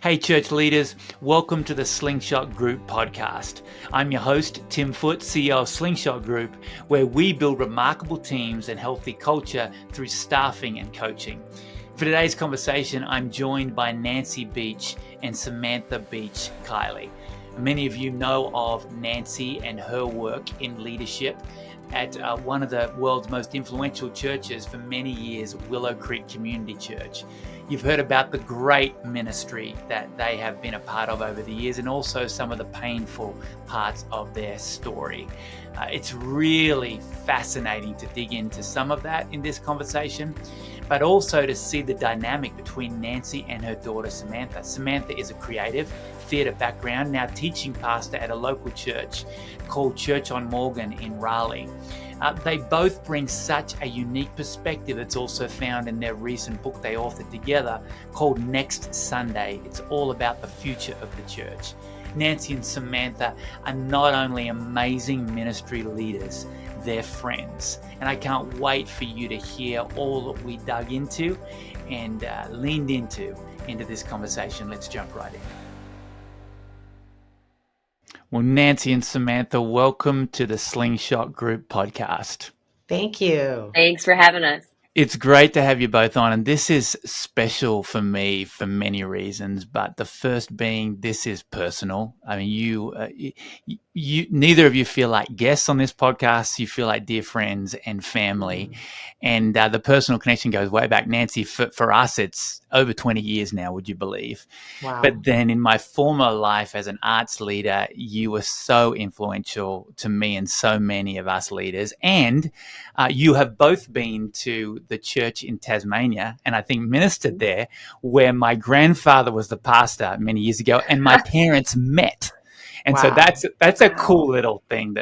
Hey, church leaders, welcome to the Slingshot Group podcast. I'm your host, Tim Foote, CEO of Slingshot Group, where we build remarkable teams and healthy culture through staffing and coaching. For today's conversation, I'm joined by Nancy Beach and Samantha Beach Kiley. Many of you know of Nancy and her work in leadership at one of the world's most influential churches for many years, Willow Creek Community Church. You've heard about the great ministry that they have been a part of over the years and also some of the painful parts of their story. It's really fascinating to dig into some of that in this conversation, but also to see the dynamic between Nancy and her daughter, Samantha. Samantha is a creative theatre background, now teaching pastor at a local church called Church on Morgan in Raleigh. They both bring such a unique perspective that's also found in their recent book they authored together called Next Sunday. It's all about the future of the church. Nancy and Samantha are not only amazing ministry leaders, they're friends. And I can't wait for you to hear all that we dug into and leaned into this conversation. Let's jump right in. Well, Nancy and Samantha, welcome to the Slingshot Group podcast. Thank you. Thanks for having us. It's great to have you both on, and this is special for me for many reasons, but the first being this is personal. I mean, you neither of you feel like guests on this podcast. You feel like dear friends and family, and the personal connection goes way back. Nancy, for us, it's over 20 years now, would you believe? Wow. But then in my former life as an arts leader, you were so influential to me and so many of us leaders. And you have both been to the church in Tasmania and I think ministered there, where my grandfather was the pastor many years ago and my parents met. And Wow. so that's a cool little thing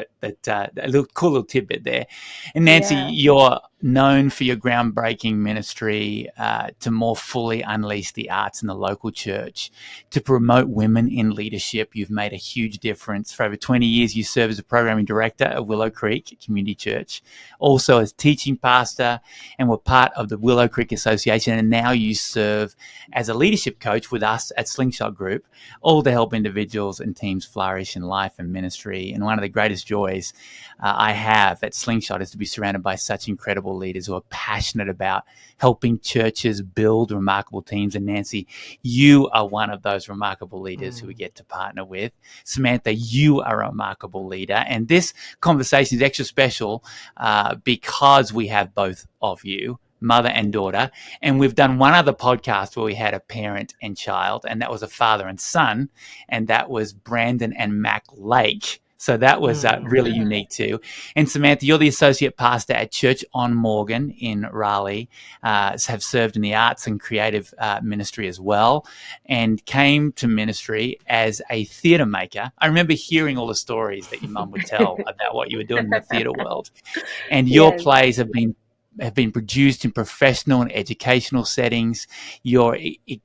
cool little tidbit there. And Nancy, you're known for your groundbreaking ministry to more fully unleash the arts in the local church, to promote women in leadership. You've made a huge difference. For over 20 years, you served as a programming director at Willow Creek Community Church, also as teaching pastor, and were part of the Willow Creek Association. And now you serve as a leadership coach with us at Slingshot Group, all to help individuals and teams flourish in life and ministry. And one of the greatest joys I have at Slingshot is to be surrounded by such incredible leaders who are passionate about helping churches build remarkable teams. And Nancy, you are one of those remarkable leaders who we get to partner with. Samantha, you are a remarkable leader. And this conversation is extra special because we have both of you, mother and daughter. And we've done one other podcast where we had a parent and child, and that was a father and son. And that was Brandon and Mac Lake. So that was really unique too. And Samantha, you're the associate pastor at Church on Morgan in Raleigh, have served in the arts and creative ministry as well, and came to ministry as a theatre maker. I remember hearing all the stories that your mum would tell about what you were doing in the theatre world. And your plays have been produced in professional and educational settings. Your acting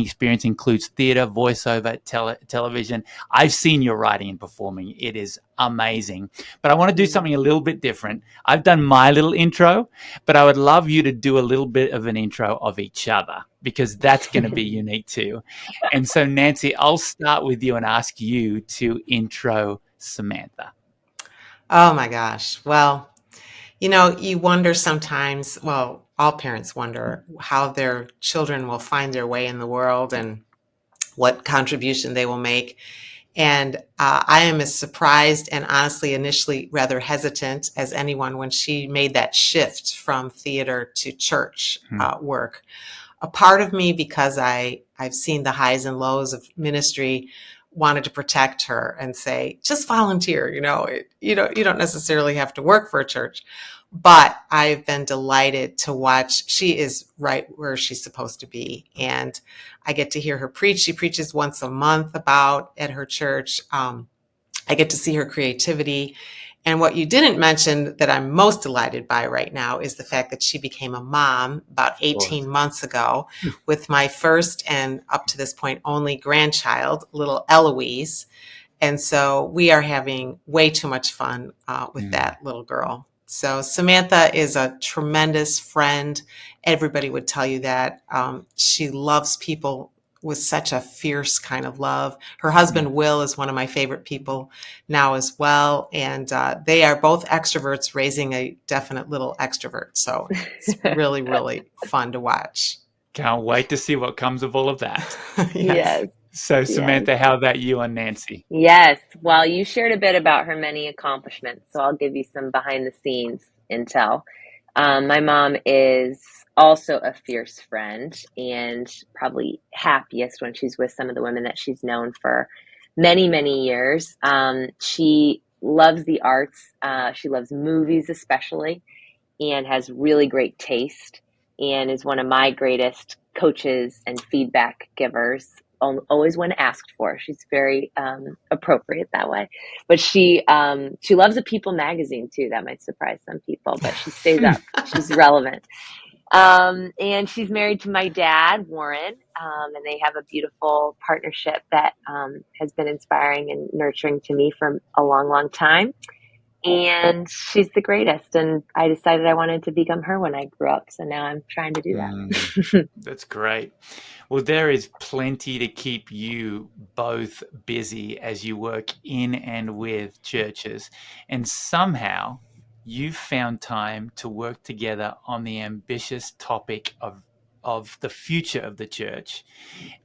experience includes theatre, voiceover, television. I've seen your writing and performing. It is amazing. But I want to do something a little bit different. I've done my little intro, but I would love you to do a little bit of an intro of each other, because that's going to be unique too. And so, Nancy, I'll start with you and ask you to intro Samantha. Oh my gosh. Well, you wonder sometimes, well, all parents wonder how their children will find their way in the world and what contribution they will make. And I am as surprised and honestly initially rather hesitant as anyone when she made that shift from theater to church work. A part of me, because I've seen the highs and lows of ministry, wanted to protect her and say, just volunteer, you don't necessarily have to work for a church. But I've been delighted to watch. She is right where she's supposed to be. And I get to hear her preach. She preaches once a month at her church. I get to see her creativity. And what you didn't mention that I'm most delighted by right now is the fact that she became a mom about 18 months ago with my first and up to this point only grandchild, little Eloise. And so we are having way too much fun with that little girl. So Samantha is a tremendous friend. Everybody would tell you that. She loves people with such a fierce kind of love. Her husband, Will, is one of my favorite people now as well. And they are both extroverts raising a definite little extrovert. So it's really, really fun to watch. Can't wait to see what comes of all of that. Yes. Yes. So, Yes. Samantha, how about you and Nancy? Yes. Well, you shared a bit about her many accomplishments, so I'll give you some behind the scenes intel. My mom is also a fierce friend and probably happiest when she's with some of the women that she's known for many, many years. She loves the arts. She loves movies, especially, and has really great taste and is one of my greatest coaches and feedback givers, always when asked for. She's very appropriate that way. But she loves a People magazine too. That might surprise some people, but she stays up. She's relevant. And she's married to my dad, Warren, and they have a beautiful partnership that has been inspiring and nurturing to me for a long, long time. And she's the greatest. And I decided I wanted to become her when I grew up. So now I'm trying to do that. That's great. Well, there is plenty to keep you both busy as you work in and with churches. And somehow you've found time to work together on the ambitious topic of the future of the church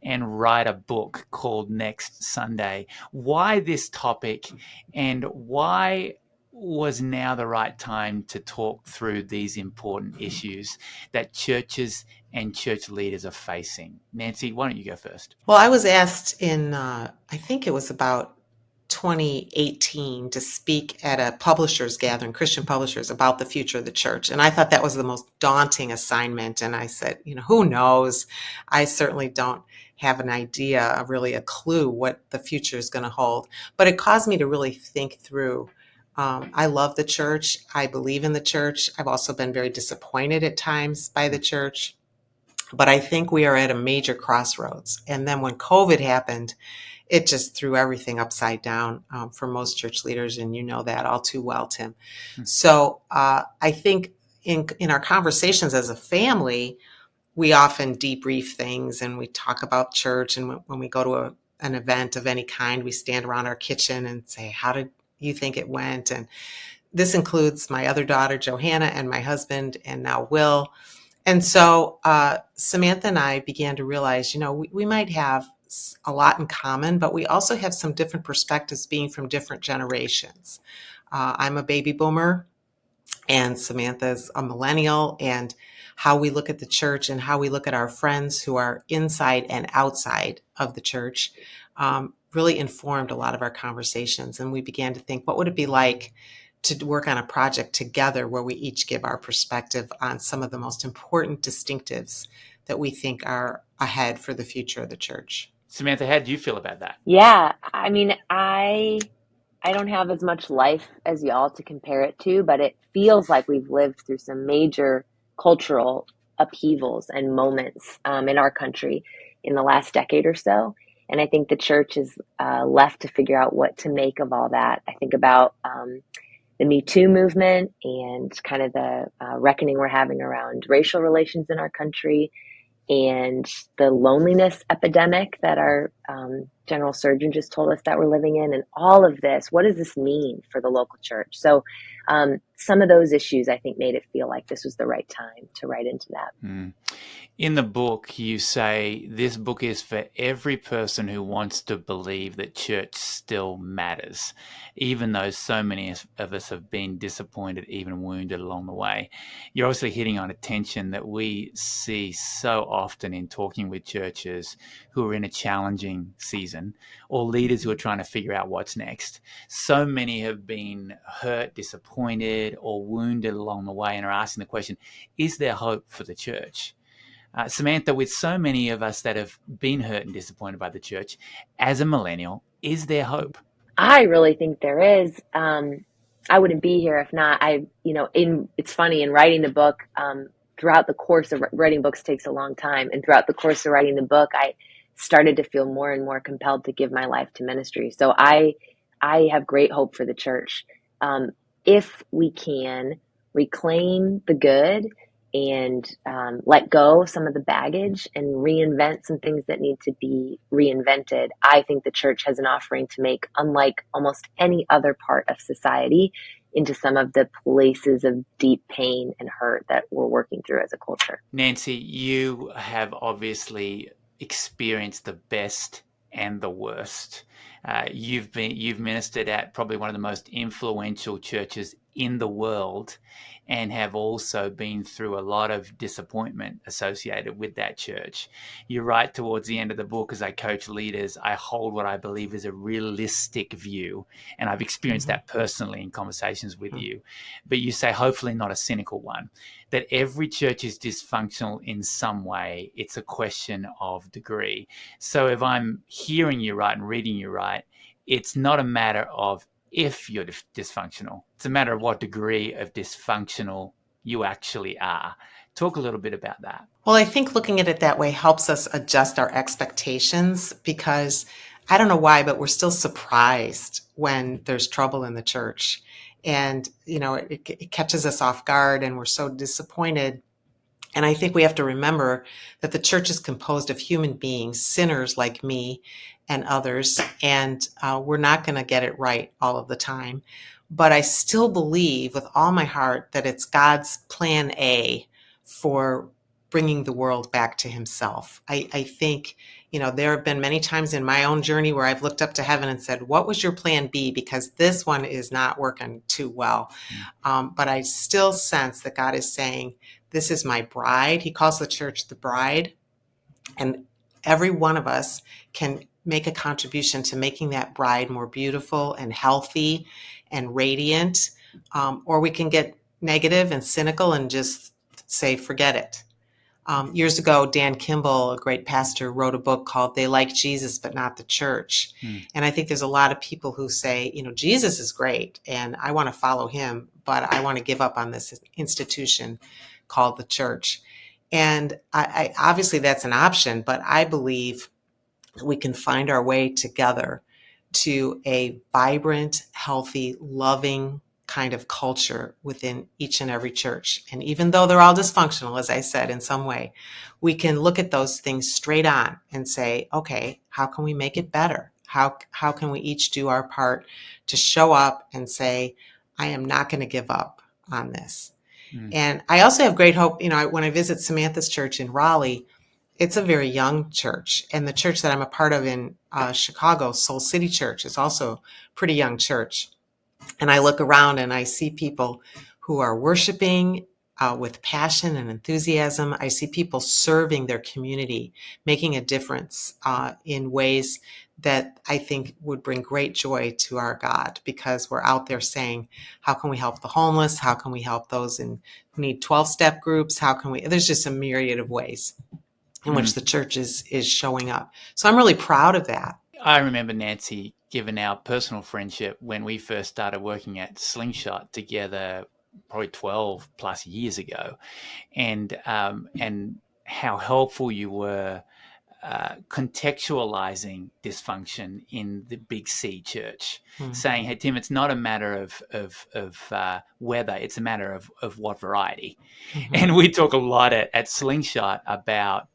and write a book called Next Sunday. Why this topic, and why was now the right time to talk through these important issues that churches and church leaders are facing? Nancy, why don't you go first? Well, I was asked in, I think it was about 2018, to speak at a publishers gathering, Christian publishers, about the future of the church. And I thought that was the most daunting assignment. And I said, who knows? I certainly don't have an idea, really a clue what the future is going to hold. But it caused me to really think through. I love the church. I believe in the church. I've also been very disappointed at times by the church. But I think we are at a major crossroads. And then when COVID happened, it just threw everything upside down for most church leaders. And you know that all too well, Tim. So I think in our conversations as a family, we often debrief things and we talk about church. And when we go to an event of any kind, we stand around our kitchen and say, how did you think it went? And this includes my other daughter, Johanna, and my husband, and now Will. And so Samantha and I began to realize, we might have a lot in common, but we also have some different perspectives being from different generations. I'm a baby boomer and Samantha's a millennial, and how we look at the church and how we look at our friends who are inside and outside of the church really informed a lot of our conversations. And we began to think, what would it be like to work on a project together where we each give our perspective on some of the most important distinctives that we think are ahead for the future of the church. Samantha, how do you feel about that? Yeah, I mean, I don't have as much life as y'all to compare it to, but it feels like we've lived through some major cultural upheavals and moments in our country in the last decade or so. And I think the church is left to figure out what to make of all that. I think about the Me Too movement and kind of the reckoning we're having around racial relations in our country, and the loneliness epidemic that our general surgeon just told us that we're living in, and all of this. What does this mean for the local church? So some of those issues, I think, made it feel like this was the right time to write into that. In the book, you say this book is for every person who wants to believe that church still matters, even though so many of us have been disappointed, even wounded along the way. You're obviously hitting on a tension that we see so often in talking with churches who are in a challenging season, or leaders who are trying to figure out what's next. So many have been hurt, disappointed, or wounded along the way and are asking the question, is there hope for the church? Samantha, with so many of us that have been hurt and disappointed by the church, as a millennial, is there hope? I really think there is. I wouldn't be here if not. It's funny, in writing the book, throughout the course of writing books takes a long time. And throughout the course of writing the book, I started to feel more and more compelled to give my life to ministry. So I have great hope for the church. If we can reclaim the good and let go of some of the baggage and reinvent some things that need to be reinvented, I think the church has an offering to make, unlike almost any other part of society, into some of the places of deep pain and hurt that we're working through as a culture. Nancy, you have obviously experienced the best and the worst. You've ministered at probably one of the most influential churches in the world, and have also been through a lot of disappointment associated with that church. You write towards the end of the book, as I coach leaders, I hold what I believe is a realistic view, and I've experienced that personally in conversations with you. But you say, hopefully not a cynical one, that every church is dysfunctional in some way. It's a question of degree. So if I'm hearing you right and reading you right, it's not a matter of if you're dysfunctional. It's a matter of what degree of dysfunctional you actually are. Talk a little bit about that. Well, I think looking at it that way helps us adjust our expectations, because I don't know why, but we're still surprised when there's trouble in the church. And, it catches us off guard and we're so disappointed. And I think we have to remember that the church is composed of human beings, sinners like me and others, and we're not going to get it right all of the time. But I still believe with all my heart that it's God's plan A for bringing the world back to himself. I think, there have been many times in my own journey where I've looked up to heaven and said, what was your plan B? Because this one is not working too well. But I still sense that God is saying, this is my bride. He calls the church the bride. And every one of us can make a contribution to making that bride more beautiful and healthy and radiant. Or we can get negative and cynical and just say, forget it. Years ago, Dan Kimball, a great pastor, wrote a book called They Like Jesus, But Not the Church. And I think there's a lot of people who say, Jesus is great and I want to follow him, but I want to give up on this institution called the church. And I obviously that's an option, but I believe we can find our way together to a vibrant, healthy, loving kind of culture within each and every church. And even though they're all dysfunctional, as I said, in some way, we can look at those things straight on and say, okay, how can we make it better? How can we each do our part to show up and say, I am not going to give up on this. And I also have great hope. When I visit Samantha's church in Raleigh, it's a very young church. And the church that I'm a part of in Chicago, Soul City Church, is also a pretty young church. And I look around and I see people who are worshiping with passion and enthusiasm. I see people serving their community, making a difference in ways that I think would bring great joy to our God, because we're out there saying, how can we help the homeless? How can we help those who need 12-step groups? There's just a myriad of ways in which the church is showing up. So I'm really proud of that. I remember, Nancy, given our personal friendship when we first started working at Slingshot together, probably 12 plus years ago, and how helpful you were contextualizing dysfunction in the Big C church, saying, "Hey, Tim, it's not a matter of whether; it's a matter of what variety." And we talk a lot at Slingshot about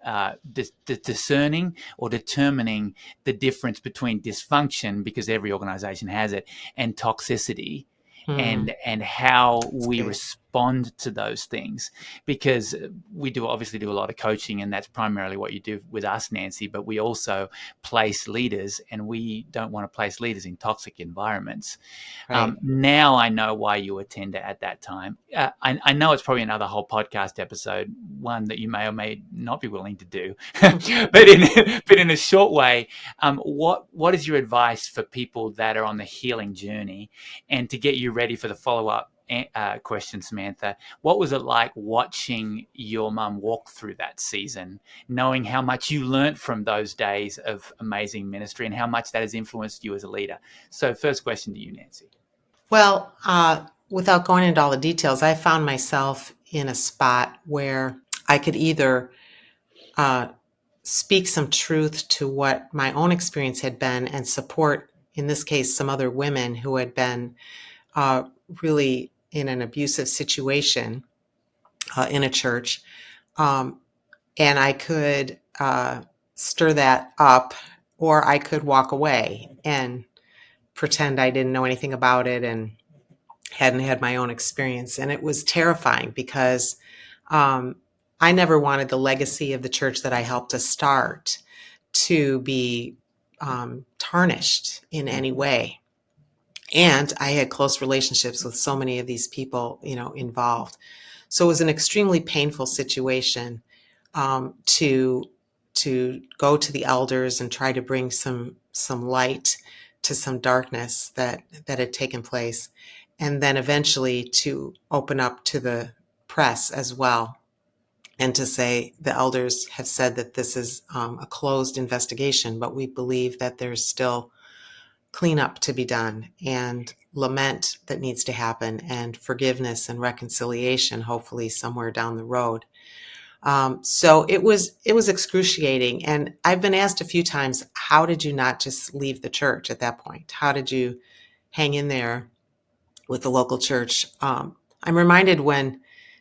discerning or determining the difference between dysfunction, because every organization has it, and toxicity. And how we respond to those things, because we obviously do a lot of coaching, and that's primarily what you do with us, Nancy, but we also place leaders, and we don't want to place leaders in toxic environments. Right. Now I know why you were tender at that time. I know it's probably another whole podcast episode, one that you may or may not be willing to do, but in a short way, what is your advice for people that are on the healing journey? And to get you ready for the follow-up question, Samantha, what was it like watching your mum walk through that season, knowing how much you learnt from those days of amazing ministry and how much that has influenced you as a leader? So first question to you, Nancy. Well, without going into all the details, I found myself in a spot where I could either speak some truth to what my own experience had been and support, in this case, some other women who had been really in an abusive situation, in a church. Um, and I could stir that up, or I could walk away and pretend I didn't know anything about it and hadn't had my own experience. And it was terrifying because um, I never wanted the legacy of the church that I helped to start to be tarnished in any way. And I had close relationships with so many of these people, involved. So it was an extremely painful situation to go to the elders and try to bring some light to some darkness that had taken place, and then eventually to open up to the press as well, and to say the elders have said that this is a closed investigation, but we believe that there's still cleanup to be done, and lament that needs to happen, and forgiveness and reconciliation, hopefully somewhere down the road. So it was excruciating. And I've been asked a few times, how did you not just leave the church at that point? How did you hang in there with the local church? I'm reminded when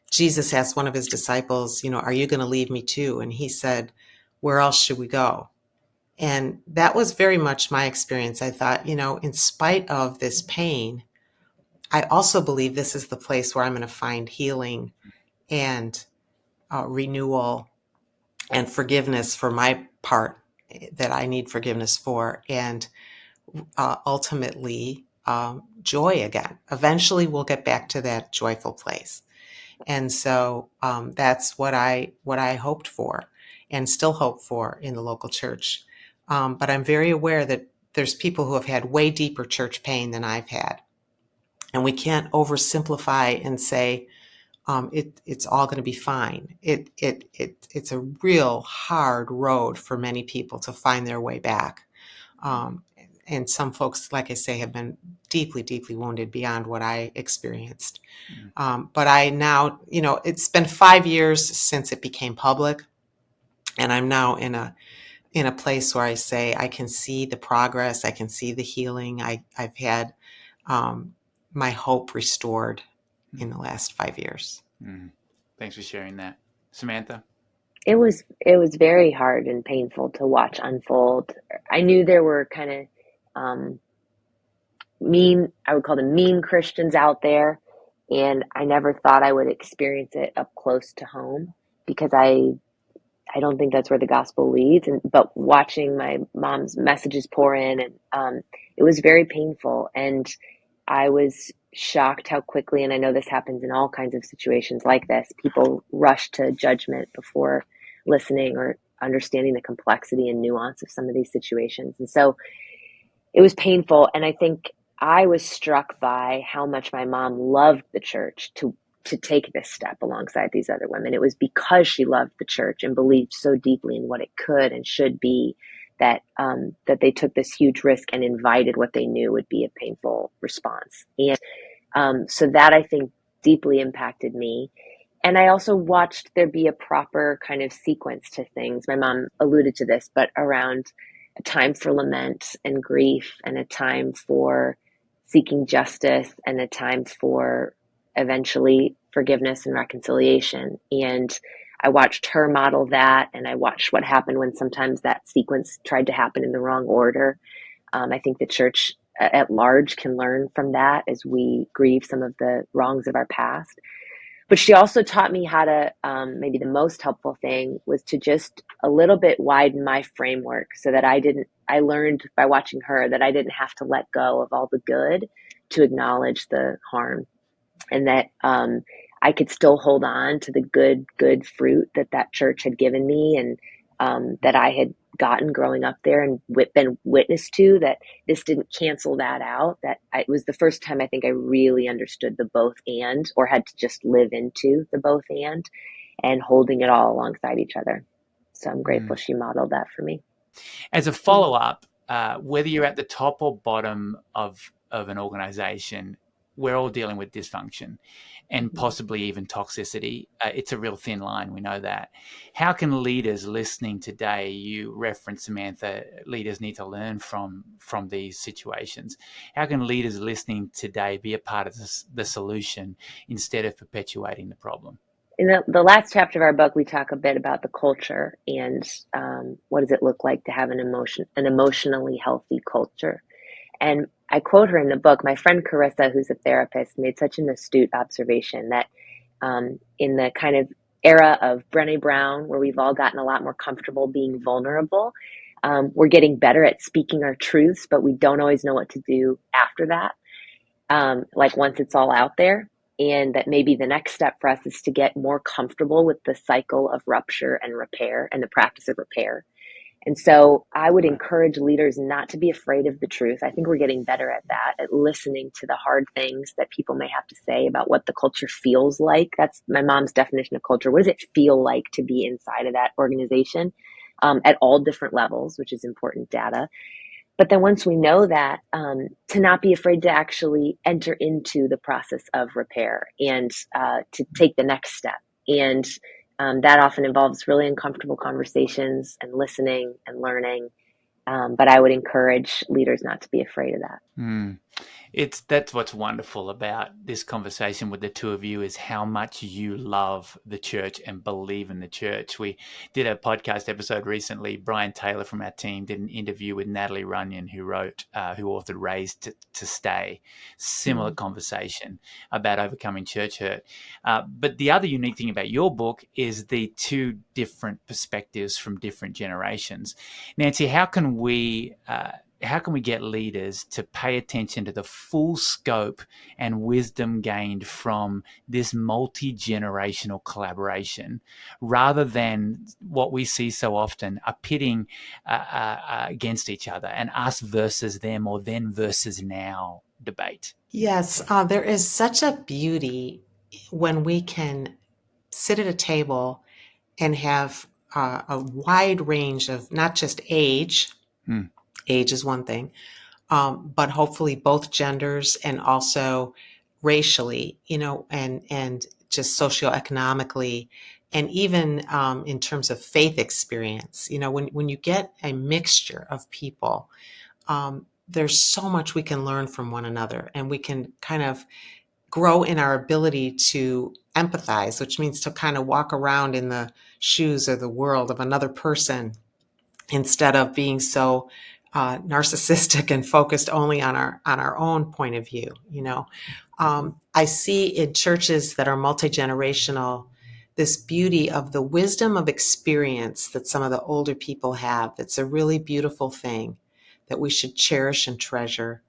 Jesus asked one of his disciples, are you going to leave me too? And he said, where else should we go? And that was very much my experience. I thought, in spite of this pain, I also believe this is the place where I'm going to find healing and renewal and forgiveness for my part that I need forgiveness for, and ultimately joy again. Eventually, we'll get back to that joyful place. And so that's what I hoped for, and still hope for in the local church. But I'm very aware that there's people who have had way deeper church pain than I've had, and we can't oversimplify and say it's all going to be fine. It's a real hard road for many people to find their way back. And some folks, like I say, have been deeply, deeply wounded beyond what I experienced. But I now, it's been 5 years since it became public, and I'm now in a place where I say I can see the progress, I can see the healing. I've had my hope restored in the last 5 years. Thanks for sharing that. Samantha? It was very hard and painful to watch unfold. I knew there were kind of I would call them mean Christians out there, and I never thought I would experience it up close to home, because I don't think that's where the gospel leads. But watching my mom's messages pour in, and it was very painful. And I was shocked how quickly, and I know this happens in all kinds of situations like this, people rush to judgment before listening or understanding the complexity and nuance of some of these situations. And so it was painful. And I think I was struck by how much my mom loved the church to take this step alongside these other women. It was because she loved the church and believed so deeply in what it could and should be, that they took this huge risk and invited what they knew would be a painful response. And so that, I think, deeply impacted me. And I also watched there be a proper kind of sequence to things. My mom alluded to this, but around a time for lament and grief, and a time for seeking justice, and a time for eventually forgiveness and reconciliation. And I watched her model that, and I watched what happened when sometimes that sequence tried to happen in the wrong order. I think the church at large can learn from that as we grieve some of the wrongs of our past. But she also taught me how to, maybe the most helpful thing was to just a little bit widen my framework, so that I learned by watching her that I didn't have to let go of all the good to acknowledge the harm, and that I could still hold on to the good fruit that church had given me, and that I had gotten growing up there and been witness to, that this didn't cancel that out. It was the first time I think I really understood the both and, or had to just live into the both and holding it all alongside each other. So I'm grateful she modeled that for me. As a follow-up, whether you're at the top or bottom of an organization, we're all dealing with dysfunction and possibly even toxicity. It's a real thin line. We know that. How can leaders listening today, you referenced, Samantha, leaders need to learn from these situations. How can leaders listening today be a part of the solution instead of perpetuating the problem? In the last chapter of our book, we talk a bit about the culture and what does it look like to have an emotionally healthy culture. And I quote her in the book. My friend Carissa, who's a therapist, made such an astute observation that in the kind of era of Brené Brown, where we've all gotten a lot more comfortable being vulnerable, we're getting better at speaking our truths, but we don't always know what to do after that, like once it's all out there. And that maybe the next step for us is to get more comfortable with the cycle of rupture and repair and the practice of repair. And so I would encourage leaders not to be afraid of the truth. I think we're getting better at that, at listening to the hard things that people may have to say about what the culture feels like. That's my mom's definition of culture. What does it feel like to be inside of that organization at all different levels, which is important data. But then once we know that, to not be afraid to actually enter into the process of repair and to take the next step. And that often involves really uncomfortable conversations and listening and learning. But I would encourage leaders not to be afraid of that. That's what's wonderful about this conversation with the two of you, is how much you love the church and believe in the church. We did a podcast episode recently. Brian Taylor from our team did an interview with Natalie Runyon, who authored Raised to Stay. Similar conversation about overcoming church hurt. But the other unique thing about your book is the two different perspectives from different generations. Nancy, how can we get leaders to pay attention to the full scope and wisdom gained from this multi-generational collaboration, rather than what we see so often, a pitting against each other, and us versus them or then versus now debate? Yes, there is such a beauty when we can sit at a table and have a wide range of not just age. Age is one thing, but hopefully both genders, and also racially, and just socioeconomically, and even in terms of faith experience. When you get a mixture of people, there's so much we can learn from one another, and we can kind of grow in our ability to empathize, which means to kind of walk around in the shoes or the world of another person, instead of being so narcissistic and focused only on our own point of view. I see in churches that are multi-generational this beauty of the wisdom of experience that some of the older people have. That's a really beautiful thing that we should cherish and treasure,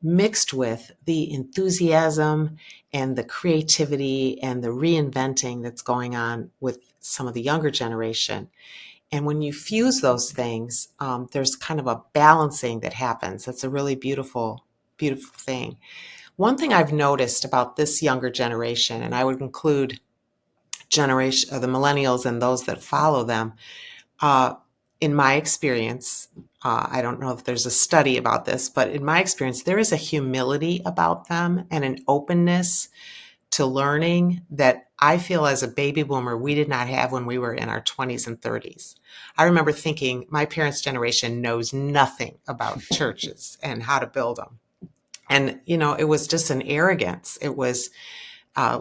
mixed with the enthusiasm and the creativity and the reinventing that's going on with some of the younger generation. And when you fuse those things, there's kind of a balancing that happens. That's a really beautiful, beautiful thing. One thing I've noticed about this younger generation, and I would include the millennials and those that follow them, in my experience, I don't know if there's a study about this, but in my experience, there is a humility about them and an openness to learning that I feel as a baby boomer we did not have when we were in our 20s and 30s. I remember thinking my parents' generation knows nothing about churches and how to build them. And, it was just an arrogance. It was,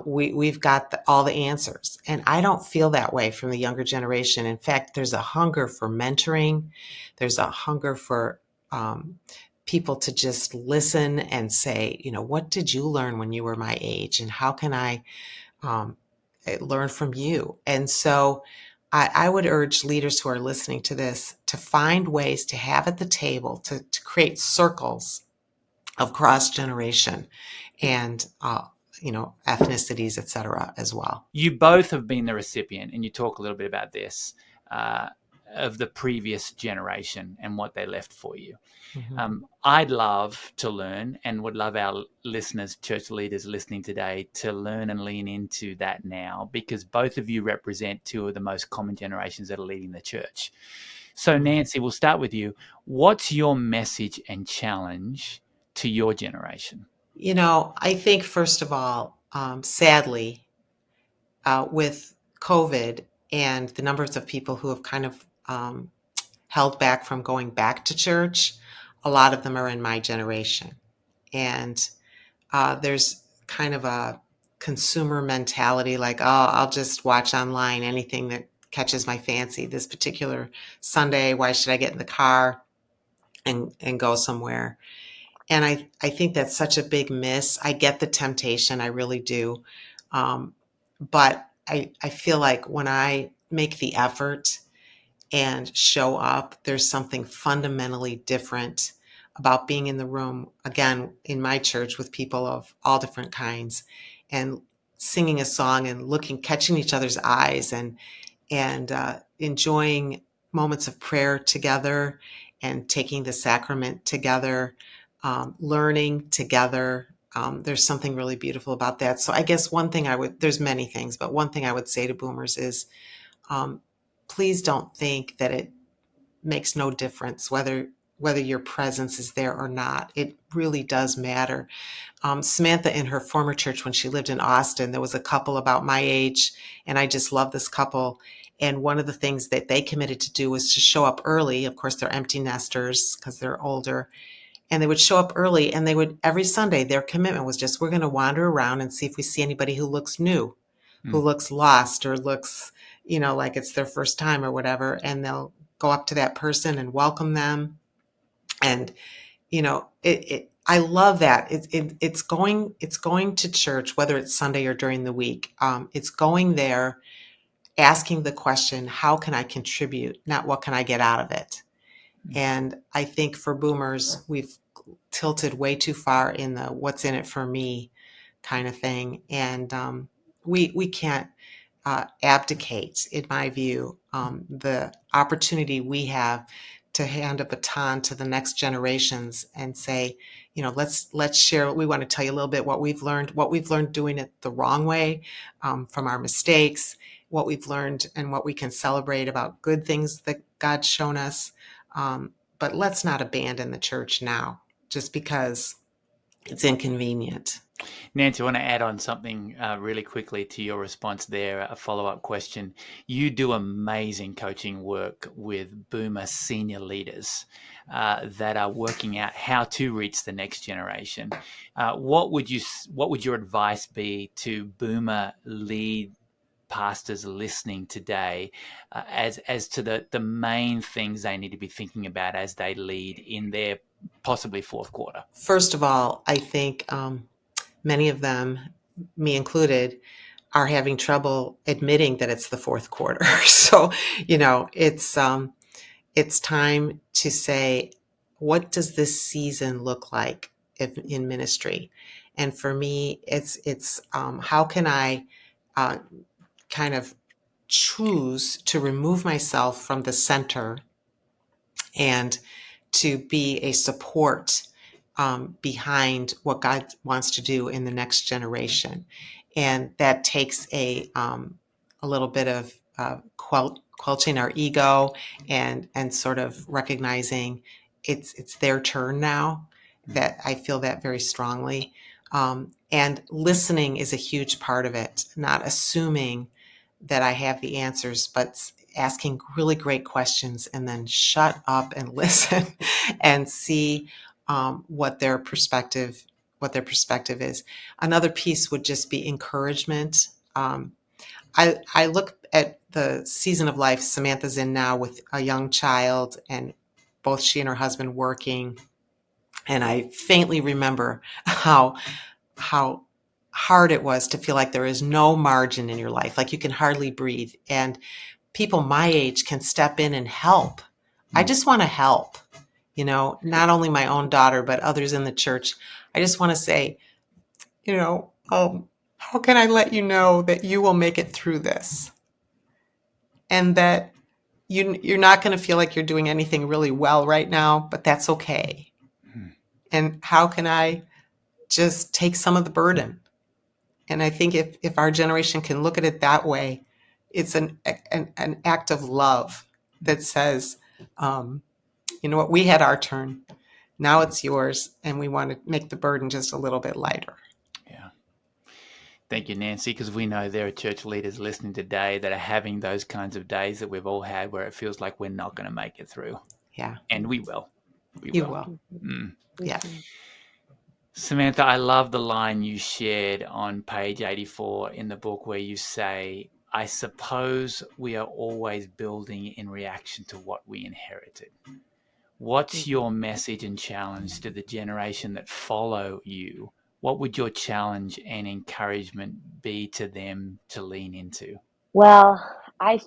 we've got all the answers. And I don't feel that way from the younger generation. In fact, there's a hunger for mentoring. There's a hunger for people to just listen and say, what did you learn when you were my age? And how can I learn from you? And so I would urge leaders who are listening to this to find ways to have at the table, to create circles of cross-generation and, ethnicities, et cetera, as well. You both have been the recipient, and you talk a little bit about this, of the previous generation and what they left for you. I'd love to learn, and would love our listeners, church leaders listening today, to learn and lean into that now, because both of you represent two of the most common generations that are leading the church. So Nancy, we'll start with you. What's your message and challenge to your generation? I think, first of all, sadly, with COVID and the numbers of people who have kind of held back from going back to church, a lot of them are in my generation. And there's kind of a consumer mentality, like, oh, I'll just watch online anything that catches my fancy this particular Sunday. Why should I get in the car and go somewhere? And I think that's such a big miss. I get the temptation, I really do. But I feel like when I make the effort and show up, there's something fundamentally different about being in the room, again, in my church with people of all different kinds, and singing a song and catching each other's eyes, and enjoying moments of prayer together and taking the sacrament together, learning together. There's something really beautiful about that. So I guess there's many things, but one thing I would say to boomers is, please don't think that it makes no difference whether your presence is there or not. It really does matter. Samantha, in her former church when she lived in Austin, there was a couple about my age, and I just love this couple. And one of the things that they committed to do was to show up early. Of course, they're empty nesters because they're older. And they would show up early, and they would, every Sunday, their commitment was just, we're going to wander around and see if we see anybody who looks new, who looks lost, or looks, like it's their first time or whatever. And they'll go up to that person and welcome them. And, I love that. It's going to church, whether it's Sunday or during the week. It's going there, asking the question, how can I contribute? Not what can I get out of it? And I think for boomers, we've tilted way too far in the what's in it for me kind of thing. And we can't abdicate, in my view, the opportunity we have to hand a baton to the next generations and say, let's share. We want to tell you a little bit what we've learned doing it the wrong way, from our mistakes, what we've learned and what we can celebrate about good things that God's shown us. But let's not abandon the church now just because it's inconvenient. Nancy, I want to add on something really quickly to your response there, a follow-up question. You do amazing coaching work with boomer senior leaders that are working out how to reach the next generation. What would your advice be to boomer lead pastors listening today as to the main things they need to be thinking about as they lead in their possibly fourth quarter? First of all, I think many of them, me included, are having trouble admitting that it's the fourth quarter. So, it's time to say, what does this season look like in ministry? And for me, it's how can I kind of choose to remove myself from the center and to be a support behind what God wants to do in the next generation. And that takes a little bit of quelching our ego and sort of recognizing it's their turn now. That I feel that very strongly. And listening is a huge part of it, not assuming that I have the answers, but asking really great questions and then shut up and listen and see what their perspective is. Another piece would just be encouragement. I look at the season of life Samantha's in now with a young child, and both she and her husband working. And I faintly remember how hard it was to feel like there is no margin in your life, like you can hardly breathe. And people my age can step in and help. I just want to help, not only my own daughter, but others in the church. I just want to say, how can I let you know that you will make it through this? And that you're not going to feel like you're doing anything really well right now, but that's okay. And how can I just take some of the burden? And I think if our generation can look at it that way, it's an act of love that says, you know what, we had our turn. Now it's yours, and we want to make the burden just a little bit lighter. Yeah. Thank you, Nancy, because we know there are church leaders listening today that are having those kinds of days that we've all had where it feels like we're not going to make it through. Yeah. And we will. You will. Mm. Yeah. Samantha, I love the line you shared on page 84 in the book where you say, I suppose we are always building in reaction to what we inherited. What's your message and challenge to the generation that follow you? What would your challenge and encouragement be to them to lean into? Well, I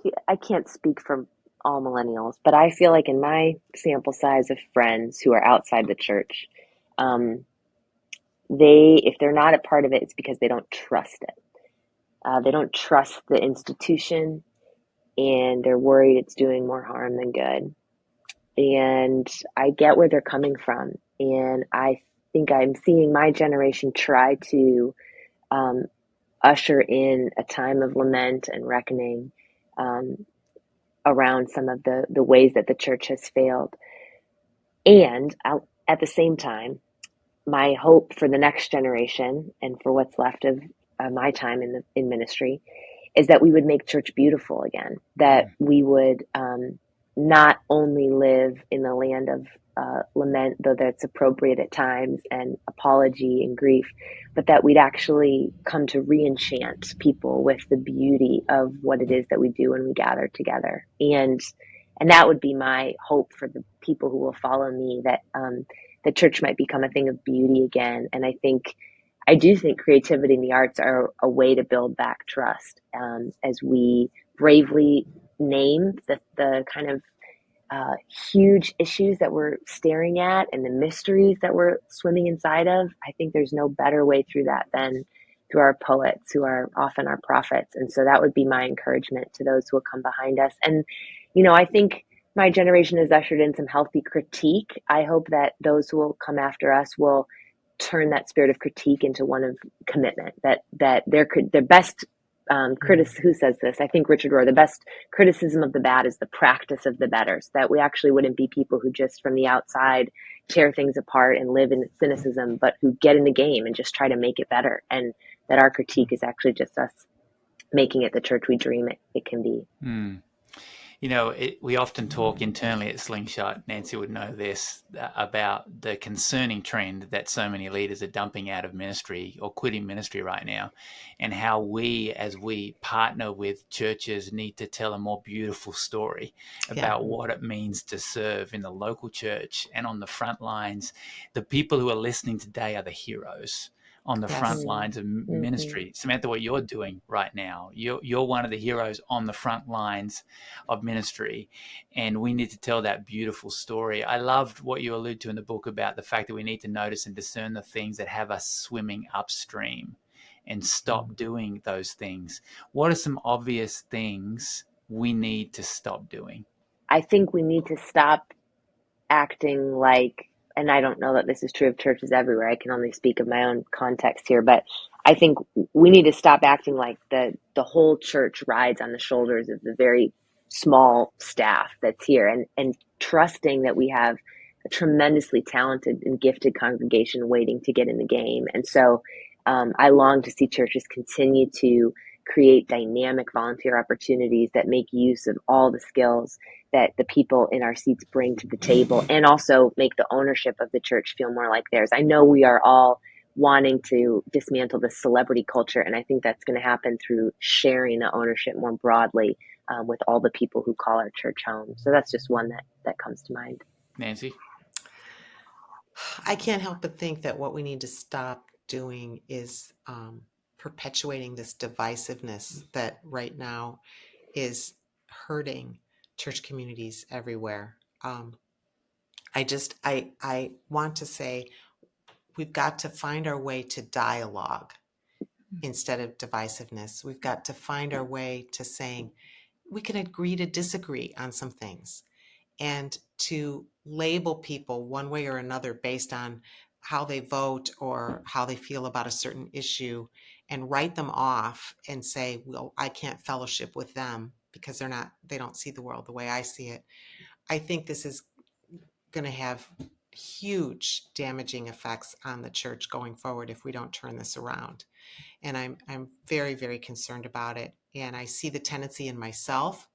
can't speak for all millennials, but I feel like in my sample size of friends who are outside the church, um, if they're not a part of it, it's because they don't trust it. They don't trust the institution, and they're worried it's doing more harm than good. And I get where they're coming from, and I think I'm seeing my generation try to um, usher in a time of lament and reckoning um, around some of the ways that the church has failed. And at the same time, my hope for the next generation and for what's left of my time in ministry is that we would make church beautiful again, that we would not only live in the land of lament, though that's appropriate at times, and apology and grief, but that we'd actually come to re-enchant people with the beauty of what it is that we do when we gather together. And that would be my hope for the people who will follow me, that the church might become a thing of beauty again. And I do think creativity and the arts are a way to build back trust, as we bravely name the kind of huge issues that we're staring at and the mysteries that we're swimming inside of. I think there's no better way through that than through our poets, who are often our prophets. And so that would be my encouragement to those who will come behind us. And, I think my generation has ushered in some healthy critique. I hope that those who will come after us will turn that spirit of critique into one of commitment, that their best who says this? I think Richard Rohr, the best criticism of the bad is the practice of the better. So that we actually wouldn't be people who just from the outside tear things apart and live in cynicism, but who get in the game and just try to make it better. And that our critique is actually just us making it the church we dream it can be. We often talk internally at Slingshot, Nancy would know this, about the concerning trend that so many leaders are dumping out of ministry or quitting ministry right now, and how we, as we partner with churches, need to tell a more beautiful story about what it means to serve in the local church and on the front lines. The people who are listening today are the heroes on the front lines of ministry. Samantha, what you're doing right now, you're one of the heroes on the front lines of ministry, and we need to tell that beautiful story. I loved what you allude to in the book about the fact that we need to notice and discern the things that have us swimming upstream and stop doing those things. What are some obvious things we need to stop doing? I think we need to stop acting like, and I don't know that this is true of churches everywhere. I can only speak of my own context here, but I think we need to stop acting like the whole church rides on the shoulders of the very small staff that's here, and trusting that we have a tremendously talented and gifted congregation waiting to get in the game. And so I long to see churches continue to create dynamic volunteer opportunities that make use of all the skills that the people in our seats bring to the table, and also make the ownership of the church feel more like theirs. I know we are all wanting to dismantle the celebrity culture, and I think that's going to happen through sharing the ownership more broadly with all the people who call our church home. So that's just one that comes to mind. Nancy? I can't help but think that what we need to stop doing is perpetuating this divisiveness that right now is hurting church communities everywhere. I want to say we've got to find our way to dialogue instead of divisiveness. We've got to find our way to saying we can agree to disagree on some things, and to label people one way or another based on how they vote or how they feel about a certain issue, and write them off and say, well, I can't fellowship with them because they don't see the world the way I see it. I think this is going to have huge damaging effects on the church going forward if we don't turn this around. And I'm very, very concerned about it. And I see the tendency in myself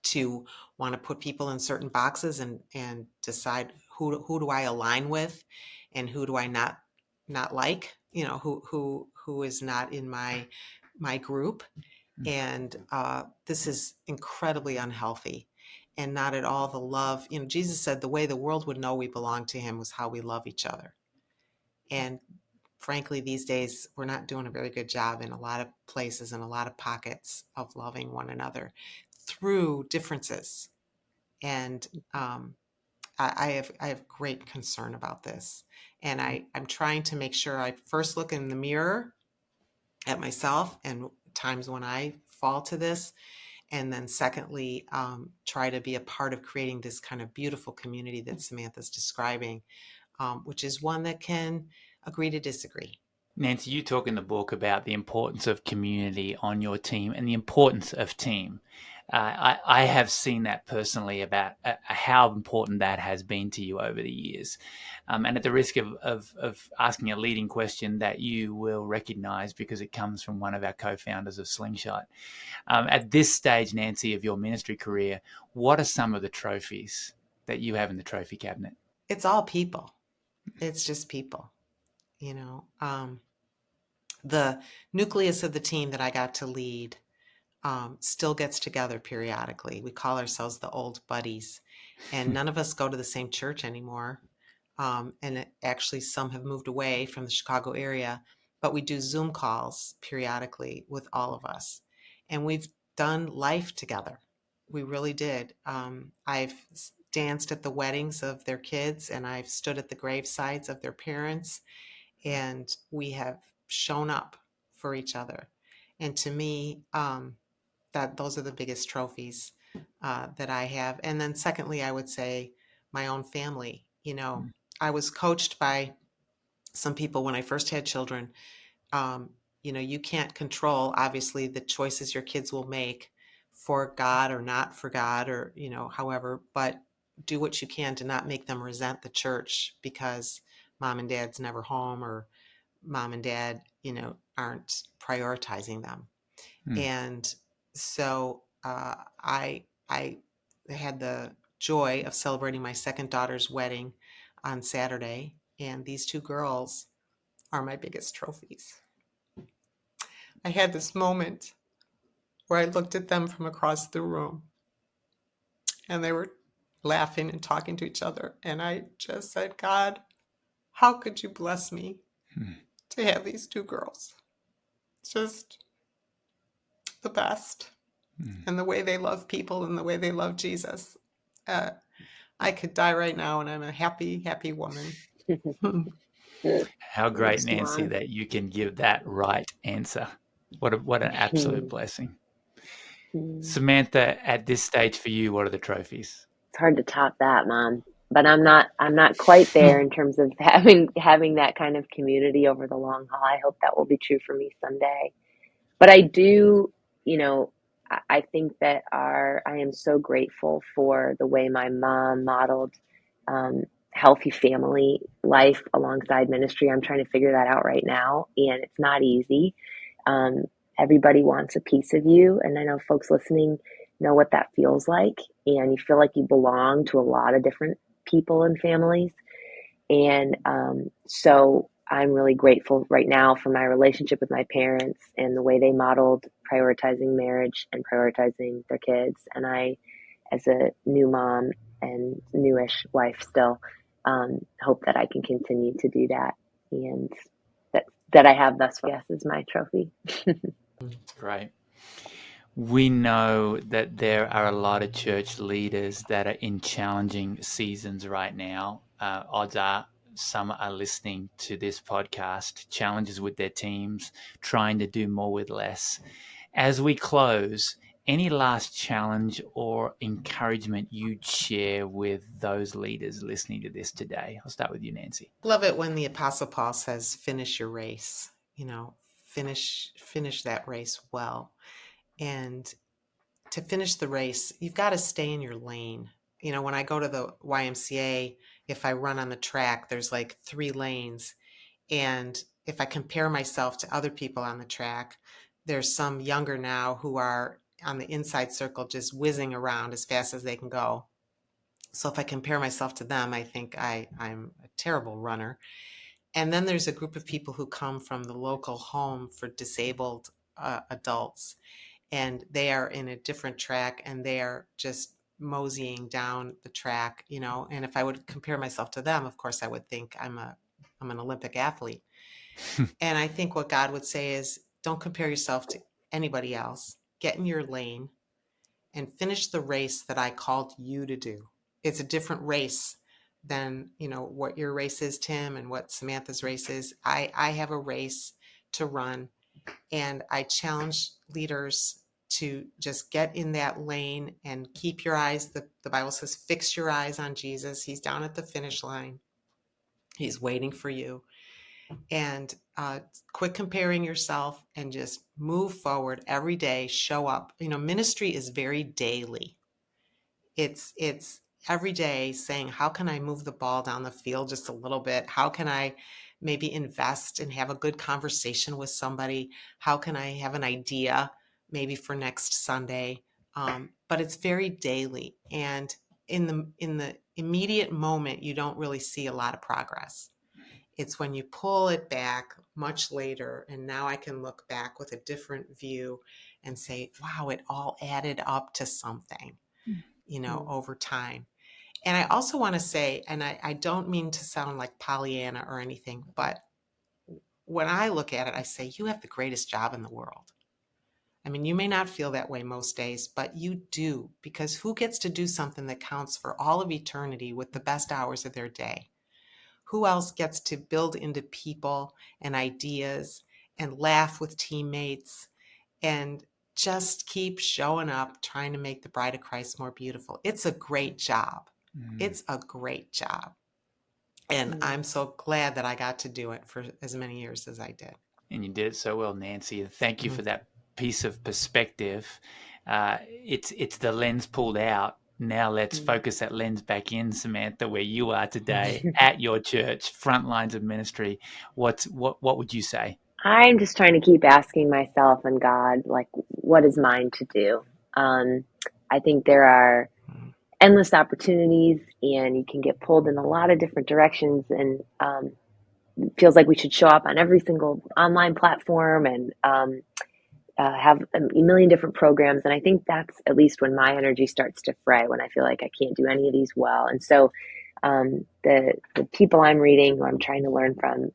to want to put people in certain boxes and decide who do I align with and who do I not not like, who is not in my group. And this is incredibly unhealthy and not at all the love. Jesus said the way the world would know we belong to him was how we love each other. And frankly, these days, we're not doing a very good job in a lot of places and a lot of pockets of loving one another through differences. And I have great concern about this. And I'm trying to make sure I first look in the mirror at myself and times when I fall to this. And then secondly, try to be a part of creating this kind of beautiful community that Samantha's describing, which is one that can agree to disagree. Nancy, you talk in the book about the importance of community on your team and the importance of team. I have seen that personally about how important that has been to you over the years. And at the risk of asking a leading question that you will recognize because it comes from one of our co-founders of Slingshot. At this stage, Nancy, of your ministry career, what are some of the trophies that you have in the trophy cabinet? It's all people. It's just people, the nucleus of the team that I got to lead still gets together periodically. We call ourselves the old buddies, and none of us go to the same church anymore. Actually, some have moved away from the Chicago area, but we do Zoom calls periodically with all of us. And we've done life together. We really did. I've danced at the weddings of their kids, and I've stood at the gravesides of their parents, and we have shown up for each other. And to me, that those are the biggest trophies that I have. And then secondly, I would say my own family. I was coached by some people when I first had children. You can't control, obviously, the choices your kids will make for God or not for God or, however, but do what you can to not make them resent the church because mom and dad's never home or mom and dad, aren't prioritizing them. And so I had the joy of celebrating my second daughter's wedding on Saturday, and these two girls are my biggest trophies. I had this moment where I looked at them from across the room, and they were laughing and talking to each other, and I just said, God, how could you bless me to have these two girls? Just the best. And the way they love people and the way they love Jesus. I could die right now and I'm a happy, happy woman. How great, Nancy, that you can give that right answer. What an absolute blessing. Samantha, at this stage for you, what are the trophies? It's hard to top that, Mom. But I'm not quite there in terms of having that kind of community over the long haul. I hope that will be true for me someday. But I do, I think that I am so grateful for the way my mom modeled healthy family life alongside ministry. I'm trying to figure that out right now, and it's not easy. Everybody wants a piece of you, and I know folks listening know what that feels like, and you feel like you belong to a lot of different people and families. And so I'm really grateful right now for my relationship with my parents and the way they modeled prioritizing marriage and prioritizing their kids. And I, as a new mom and newish wife still, hope that I can continue to do that. And that I have thus far, yes, is my trophy. Great. We know that there are a lot of church leaders that are in challenging seasons right now. Odds are some are listening to this podcast, challenges with their teams, trying to do more with less. As we close, any last challenge or encouragement you'd share with those leaders listening to this today? I'll start with you, Nancy. Love it when the Apostle Paul says, finish your race, finish that race well. And to finish the race, you've got to stay in your lane. When I go to the YMCA, if I run on the track, there's like 3 lanes. And if I compare myself to other people on the track, there's some younger now who are on the inside circle just whizzing around as fast as they can go. So if I compare myself to them, I think I'm a terrible runner. And then there's a group of people who come from the local home for disabled adults, and they are in a different track, and they are just moseying down the track, and if I would compare myself to them, of course I would think I'm an Olympic athlete. And I think what God would say is, don't compare yourself to anybody else. Get in your lane and finish the race that I called you to do. It's a different race than, what your race is, Tim, and what Samantha's race is. I have a race to run, and I challenge leaders to just get in that lane and keep your eyes. The Bible says, fix your eyes on Jesus. He's down at the finish line. He's waiting for you. And quit comparing yourself and just move forward every day. Show up. Ministry is very daily. It's every day saying, how can I move the ball down the field just a little bit? How can I maybe invest and have a good conversation with somebody? How can I have an idea maybe for next Sunday? But it's very daily. And in the immediate moment, you don't really see a lot of progress. It's when you pull it back much later, and now I can look back with a different view and say, wow, it all added up to something, over time. And I also want to say, and I don't mean to sound like Pollyanna or anything, but when I look at it, I say, you have the greatest job in the world. I mean, you may not feel that way most days, but you do, because who gets to do something that counts for all of eternity with the best hours of their day? Who else gets to build into people and ideas and laugh with teammates and just keep showing up, trying to make the bride of Christ more beautiful? It's a great job. It's a great job. And I'm so glad that I got to do it for as many years as I did. And you did it so well, Nancy. Thank you for that piece of perspective. It's the lens pulled out. Now let's focus that lens back in, Samantha, where you are today at your church, front lines of ministry. What would you say? I'm just trying to keep asking myself and God, like, what is mine to do? I think there are endless opportunities, and you can get pulled in a lot of different directions, and it feels like we should show up on every single online platform and have a million different programs. And I think that's at least when my energy starts to fray, when I feel like I can't do any of these well. And so the people I'm reading or I'm trying to learn from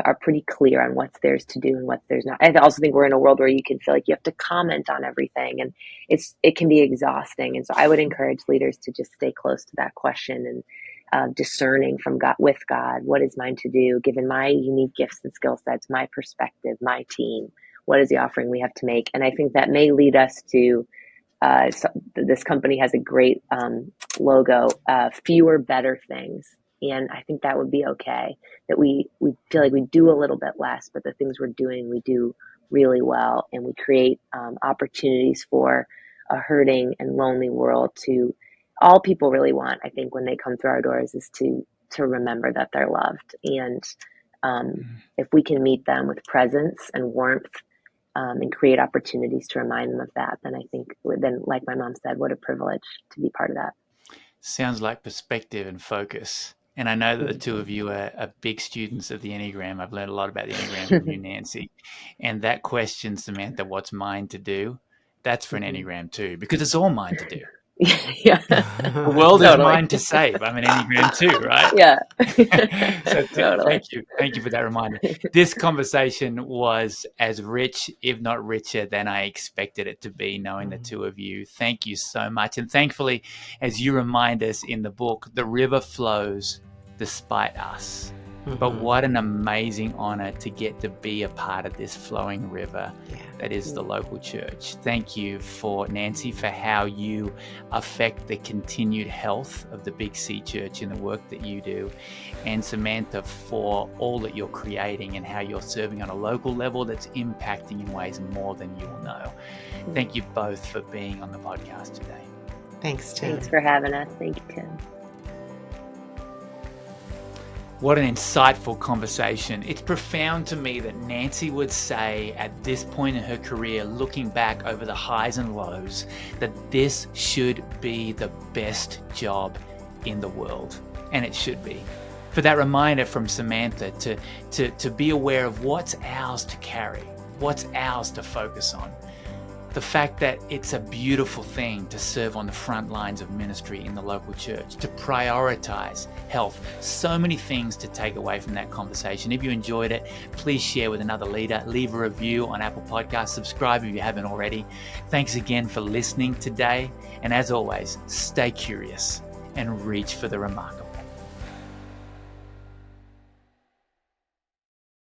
are pretty clear on what's theirs to do and what's theirs not. I also think we're in a world where you can feel like you have to comment on everything, and it can be exhausting. And so I would encourage leaders to just stay close to that question and discerning from God, with God, what is mine to do, given my unique gifts and skill sets, my perspective, my team, what is the offering we have to make? And I think that may lead us to, so this company has a great logo, fewer, better things. And I think that would be okay, that we feel like we do a little bit less, but the things we're doing, we do really well. And we create opportunities for a hurting and lonely world to, all people really want, I think, when they come through our doors, is to remember that they're loved. And if we can meet them with presence and warmth, and create opportunities to remind them of that, then I think, then, like my mom said, what a privilege to be part of that. Sounds like perspective and focus. And I know that the two of you are big students of the Enneagram. I've learned a lot about the Enneagram from you, Nancy. And that question, Samantha, what's mine to do? That's for an Enneagram too, because it's all mine to do. Yeah. The world is mine to save. I'm an Enneagram too, right? Yeah. So Totally. Thank you for that reminder. This conversation was as rich, if not richer, than I expected it to be, knowing the two of you. Thank you so much. And thankfully, as you remind us in the book, the river flows despite us. But what an amazing honor to get to be a part of this flowing river that is the local church. Thank you for Nancy, for how you affect the continued health of the Big C Church in the work that you do. And Samantha, for all that you're creating and how you're serving on a local level that's impacting in ways more than you will know. Thank you both for being on the podcast today. Thanks, Tim. Thanks for having us. Thank you, Tim. What an insightful conversation. It's profound to me that Nancy would say at this point in her career, looking back over the highs and lows, that this should be the best job in the world. And it should be. for that reminder from Samantha to be aware of what's ours to carry, what's ours to focus on. The fact that it's a beautiful thing to serve on the front lines of ministry in the local church, to prioritize health. So many things to take away from that conversation. If you enjoyed it, please share with another leader. Leave a review on Apple Podcasts. Subscribe if you haven't already. Thanks again for listening today. And as always, stay curious and reach for the remarkable.